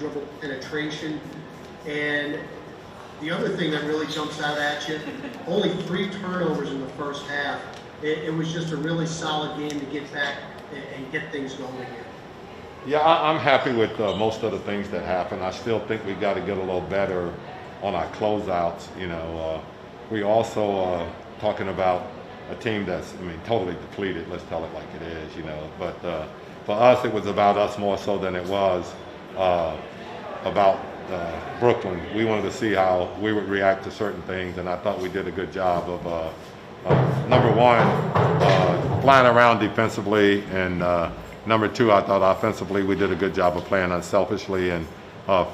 dribble penetration. And the other thing that really jumps out at you, only 3 turnovers in the first half. It was just a really solid game to get back and get things going again. Yeah, I'm happy with most of the things that happened. I still think we got to get a little better on our closeouts. We also talking about a team that's, totally depleted. Let's tell it like it is, But for us, it was about us more so than it was about Brooklyn. We wanted to see how we would react to certain things, and I thought we did a good job of number one, flying around defensively, and number two, I thought offensively we did a good job of playing unselfishly and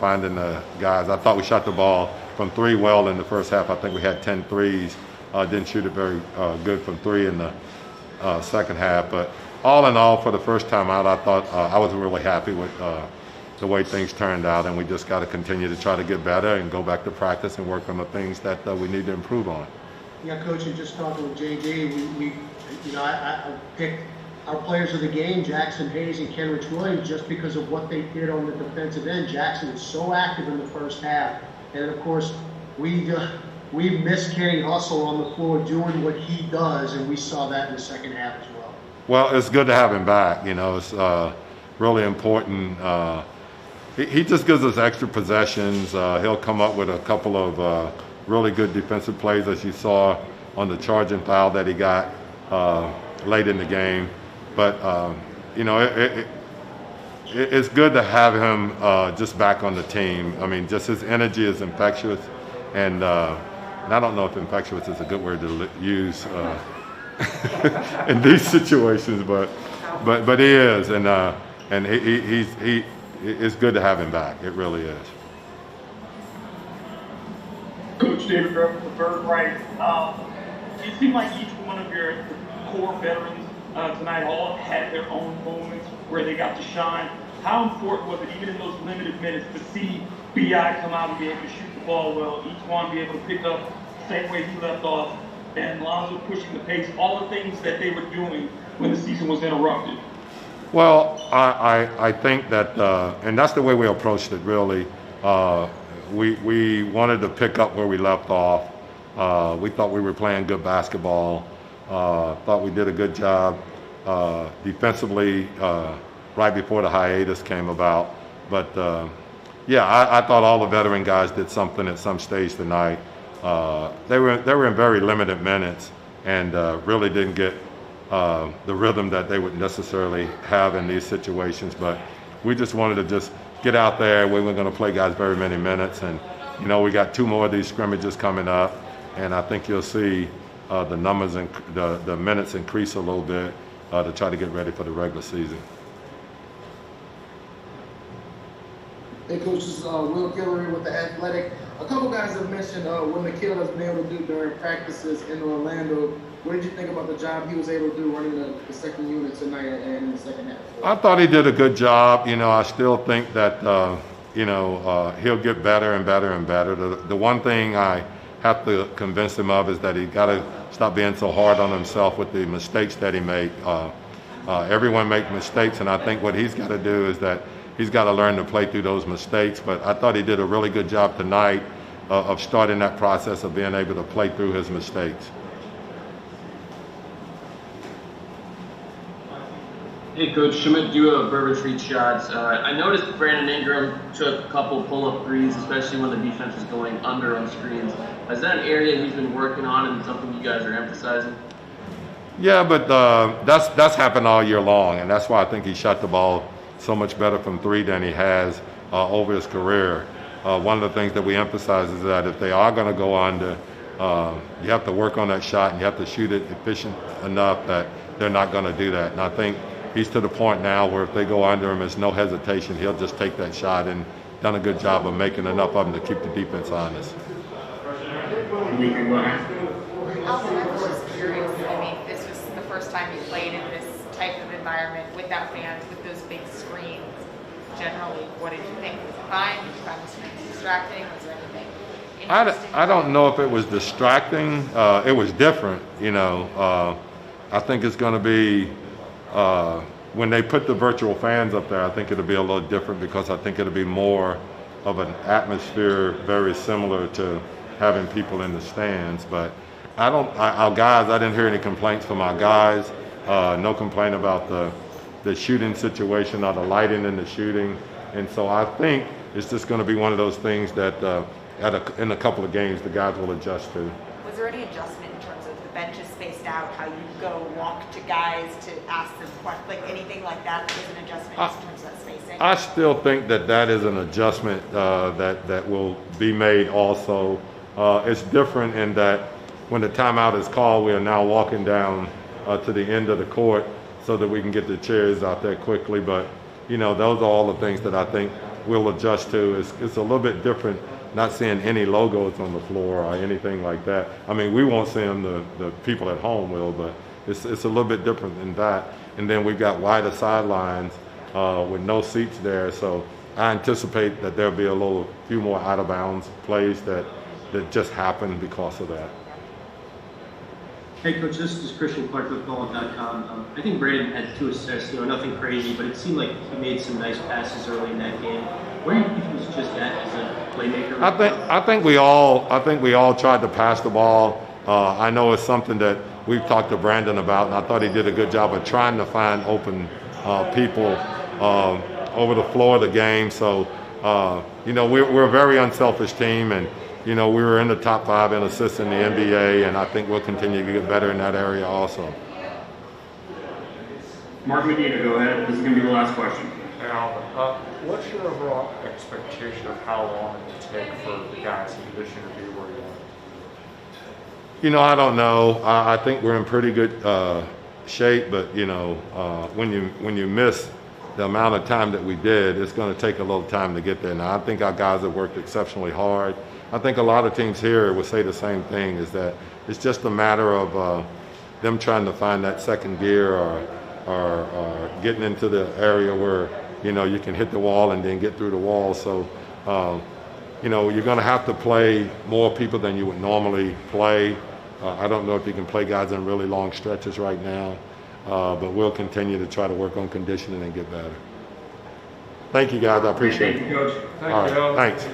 finding the guys. I thought we shot the ball from 3 well in the first half. I think we had 10 threes. Didn't shoot it very good from 3 in the second half. But all in all, for the first time out, I thought I was really happy with the way things turned out, and we just got to continue to try to get better and go back to practice and work on the things that we need to improve on. Yeah, Coach, and just talking with JJ, I picked our players of the game, Jackson Hayes and Kenrich Williams, just because of what they did on the defensive end. Jackson was so active in the first half, and of course, we miss Kenny Hustle on the floor doing what he does, and we saw that in the second half as well. Well, it's good to have him back. It's really important. He just gives us extra possessions. He'll come up with a couple of really good defensive plays, as you saw on the charging foul that he got late in the game. But it's good to have him just back on the team. Just his energy is infectious, and I don't know if infectious is a good word to use in these situations, but he is, and it's good to have him back. It really is. Coach David Griffin, the Bird Right. It seemed like each one of your core veterans tonight all had their own moments where they got to shine. How important was it, even in those limited minutes, to see B.I. come out and be able to shoot the ball well, each one be able to pick up the same way he left off, and Lonzo pushing the pace, all the things that they were doing when the season was interrupted? Well, I think that, and that's the way we approached it, really. We wanted to pick up where we left off. We thought we were playing good basketball. Thought we did a good job defensively right before the hiatus came about. But I thought all the veteran guys did something at some stage tonight. They were in very limited minutes and really didn't get the rhythm that they would necessarily have in these situations. But we just wanted to just get out there. We were going to play guys very many minutes, and we got 2 more of these scrimmages coming up, and I think you'll see the numbers and the minutes increase a little bit to try to get ready for the regular season. Hey, Coach, this is Will Guillory with The Athletic. A couple guys have mentioned what McHale has been able to do during practices in Orlando. What did you think about the job he was able to do running the second unit tonight and in the second half? I thought he did a good job. I still think that, he'll get better and better and better. The one thing I have to convince him of is that he got to stop being so hard on himself with the mistakes that he makes. Everyone makes mistakes, and I think what he's got to do is that he's got to learn to play through those mistakes. But I thought he did a really good job tonight of starting that process of being able to play through his mistakes. Hey, Coach, Schmidt, do a Bird retreat shots. I noticed Brandon Ingram took a couple pull-up threes, especially when the defense was going under on screens. Is that an area he's been working on and something you guys are emphasizing? Yeah, but that's happened all year long, and that's why I think he shot the ball so much better from 3 than he has over his career. One of the things that we emphasize is that if they are going to go under, you have to work on that shot and you have to shoot it efficient enough that they're not going to do that. And I think he's to the point now where if they go under him, there's no hesitation. He'll just take that shot, and done a good job of making enough of them to keep the defense honest. Alvin, I'm just curious. This was the first time you played in this type of environment without fans, with those big screens. Generally, what did you think? Was it fine? Did you find the screens distracting? Was there anything interesting? I don't know if it was distracting. It was different, I think it's going to be when they put the virtual fans up there, I think it'll be a little different because I think it'll be more of an atmosphere very similar to having people in the stands. But our guys, I didn't hear any complaints from our guys. No complaint about the shooting situation or the lighting in the shooting. And so I think it's just going to be one of those things that in a couple of games the guys will adjust to. Was there any adjustment in terms of the benches spaced out, how you go walk to guys to ask them questions, like anything like that? Is an adjustment in terms of that spacing? I still think that is an adjustment that will be made also. It's different in that when the timeout is called, we are now walking down to the end of the court so that we can get the chairs out there quickly. But, those are all the things that I think we'll adjust to. It's a little bit different not seeing any logos on the floor or anything like that. I mean, we won't see them, the people at home will, but it's a little bit different than that. And then we've got wider sidelines with no seats there. So I anticipate that there'll be a few more out of bounds plays that just happen because of that. Hey, Coach, this is Christian Clark with Ball.com. I think Braden had 2 assists, nothing crazy, but it seemed like he made some nice passes early in that game. Where do you think he was just at as a playmaker? I think we all tried to pass the ball. I know it's something that we've talked to Brandon about, and I thought he did a good job of trying to find open people over the floor of the game. So, we're a very unselfish team, and we were in the top 5 in assists in the NBA, and I think we'll continue to get better in that area also. Mark Medina, go ahead. This is going to be the last question. Hey, Alvin, what's your overall expectation of how long it will take for the guys in position to be where you want? I don't know. I think we're in pretty good shape, but when you miss the amount of time that we did, it's going to take a little time to get there. Now, I think our guys have worked exceptionally hard. I think a lot of teams here would say the same thing, is that it's just a matter of them trying to find that second gear or getting into the area where, you can hit the wall and then get through the wall. So, you're going to have to play more people than you would normally play. I don't know if you can play guys in really long stretches right now, but we'll continue to try to work on conditioning and get better. Thank you, guys. I appreciate it. Thank you, Coach. All right. Thanks.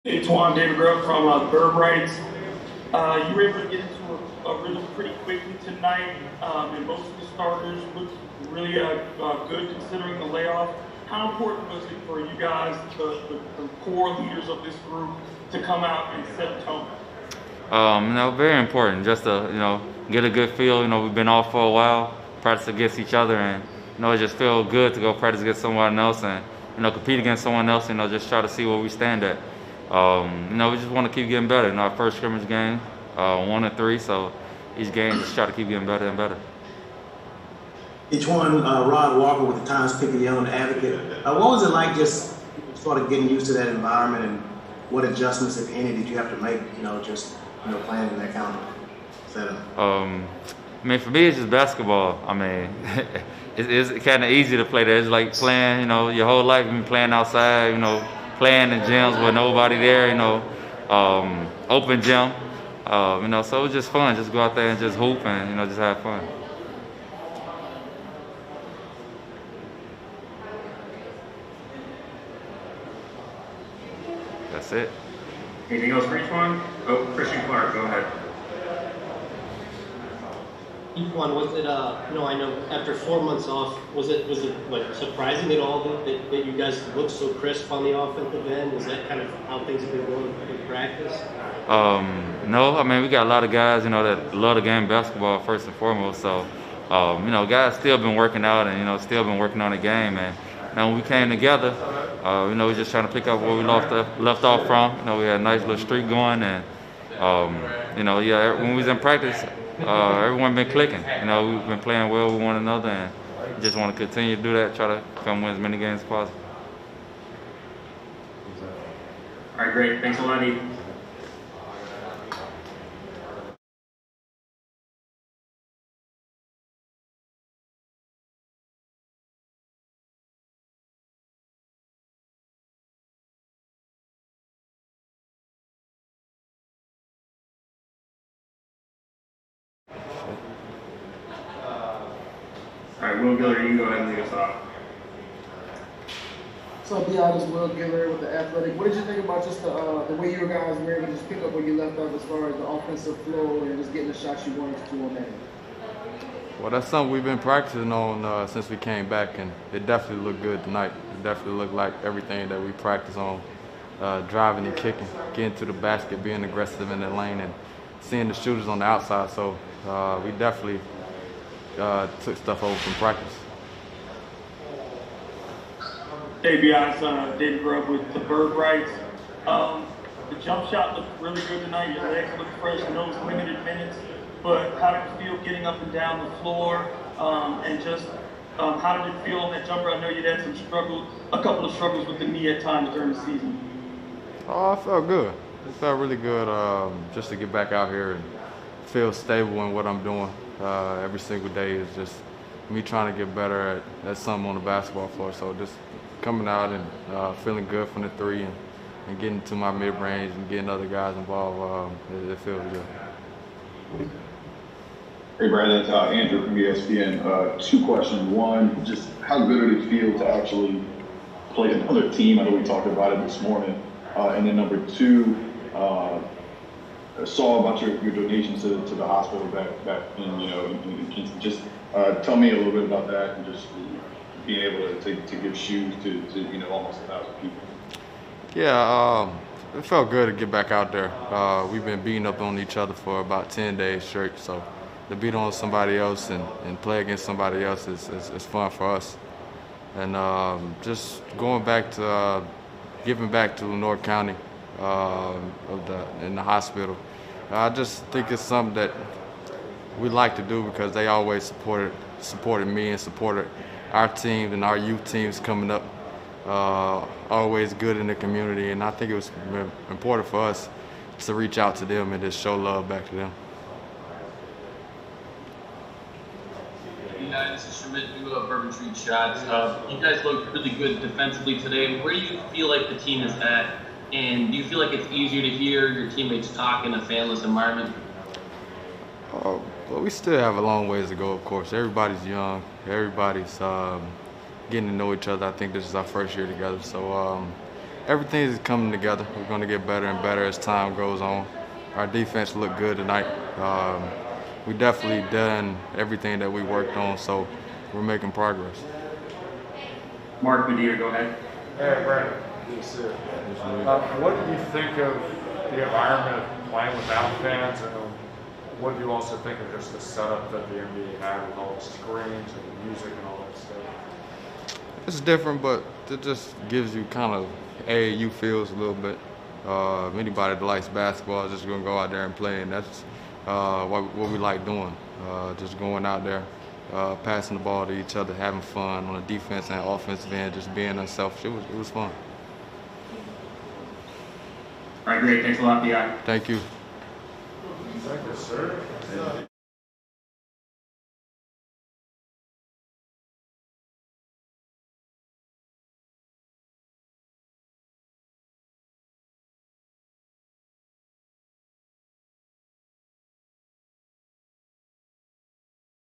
Hey, Twan, David Grubb from Bird Rights. You were able to get into a rhythm pretty quickly tonight, and most of the starters looked really good considering the layoff. How important was it for you guys, the core leaders of this group, to come out and set a tone? Very important just to, get a good feel. We've been off for a while, practice against each other, and, it just feels good to go practice against someone else and, compete against someone else, just try to see where we stand at. We just want to keep getting better. Our first scrimmage game, 1-3, so each game just try to keep getting better and better. Each one, Rod Walker with the Times-Picayune Advocate. What was it like just sort of getting used to that environment, and what adjustments, if any, did you have to make, playing in that kind of setup? For me, it's just basketball. It's kind of easy to play there. It's like playing, your whole life you've been playing outside, playing in gyms with nobody there, open gym. So it was just fun. Just go out there and just hoop and, just have fun. That's it. Anything else for each one? Oh, Christian Clark, go ahead. Each one, was it, I know after 4 months off, was it like surprising at all that you guys looked so crisp on the offensive end? Is that kind of how things have been going in practice? No, we got a lot of guys, that love the game of basketball first and foremost. So, guys still been working out and, still been working on the game. And, Now when we came together, you know, we just trying to pick up where we left off from. You know, we had a nice little streak going, and you know, yeah, when we was in practice, everyone been clicking. You know, we've been playing well with one another, and just want to continue to do that. Try to come win as many games as possible. All right, great. Thanks a lot, Eve. All right, Will Giller, you can go ahead and lead us off. So, Dion, this is Will Giller with the Athletic. What did you think about just the way you guys were able to just pick up where you left off as far as the offensive flow and just getting the shots you wanted to on that? Well, that's something we've been practicing on since we came back, and it definitely looked good tonight. It definitely looked like everything that we practice on, driving and kicking, getting to the basket, being aggressive in the lane, and seeing the shooters on the outside. So we definitely took stuff over from practice. Hey, Beyonce, David Grubb with the Bird Rights. The jump shot looked really good tonight. Your legs looked fresh. I know it was limited minutes, but how did you feel getting up and down the floor? And just how did it feel on that jumper? I know you had some struggles, a couple of struggles with the knee at times during the season. Oh, I felt good. It felt really good just to get back out here and feel stable in what I'm doing every single day. Is just me trying to get better at something on the basketball floor. So just coming out and feeling good from the three and getting to my mid-range and getting other guys involved, it feels good. Hey, Brad, that's Andrew from ESPN. Two questions. One, just how good did it feel to actually play another team? I know we talked about it this morning. And then number two, I saw about your donations to the hospital back in, in Kingston. Just tell me a little bit about that and just being able to give shoes to almost 1,000 people. Yeah, it felt good to get back out there. We've been beating up on each other for about 10 days straight, so to beat on somebody else and play against somebody else is fun for us. And just going back to giving back to North County in the hospital, I just think it's something that we like to do because they always supported me and supported our team and our youth teams coming up, always good in the community, and I think it was important for us to reach out to them and just show love back to them. This is Schmidt, you Bourbon Street Shots. You guys look really good defensively today. Where do you feel like the team is at, and do you feel like it's easier to hear your teammates talk in a fanless environment? Well, we still have a long ways to go, of course. Everybody's young. Everybody's getting to know each other. I think this is our first year together. So everything is coming together. We're going to get better and better as time goes on. Our defense looked good tonight. We definitely done everything that we worked on, so we're making progress. Mark Medina, go ahead. Hey, Brandon. Good to see you. What do you think of the environment of playing without fans, and what do you also think of just the setup that the NBA had with all the screens and the music and all that stuff? It's different, but it just gives you kind of AAU feels a little bit. Anybody that likes basketball is just going to go out there and play, and that's what we like doing. Just going out there, passing the ball to each other, having fun on the defense and offensive end, just being unselfish. It was fun. All right, great. Thanks a lot, Bi. Thank you. Thank you, sir.